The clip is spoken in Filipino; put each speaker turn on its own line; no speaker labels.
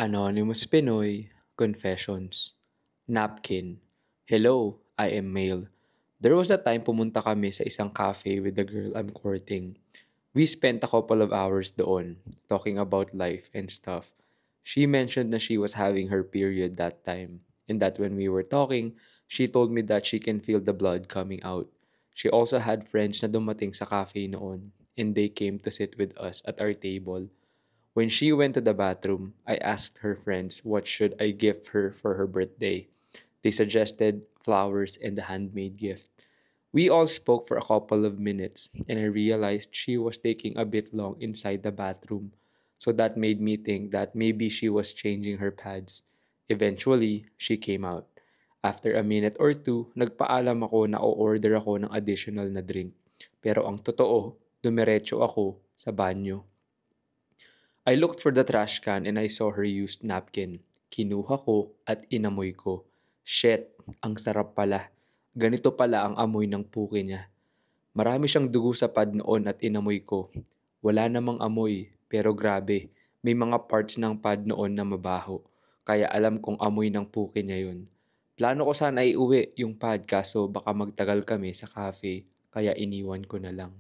Anonymous Pinoy Confessions. Napkin. Hello, I am male. There was a time pumunta kami sa isang cafe with the girl I'm courting. We spent a couple of hours doon, talking about life and stuff. She mentioned that she was having her period that time, and that when we were talking, she told me that she can feel the blood coming out. She also had friends na dumating sa cafe noon, and they came to sit with us at our table. When she went to the bathroom, I asked her friends what should I gift her for her birthday. They suggested flowers and a handmade gift. We all spoke for a couple of minutes, and I realized she was taking a bit long inside the bathroom. So that made me think that maybe she was changing her pads. Eventually, she came out. After a minute or two, nagpaalam ako na o-order ako ng additional na drink. Pero ang totoo, dumiretso ako sa banyo. I looked for the trash can and I saw her used napkin. Kinuha ko at inamoy ko. Shit, ang sarap pala. Ganito pala ang amoy ng puki niya. Marami siyang dugo sa pad noon at inamoy ko. Wala namang amoy, pero grabe. May mga parts ng pad noon na mabaho. Kaya alam kong amoy ng puki niya yun. Plano ko sana iuwi yung pad kaso baka magtagal kami sa cafe, kaya iniwan ko na lang.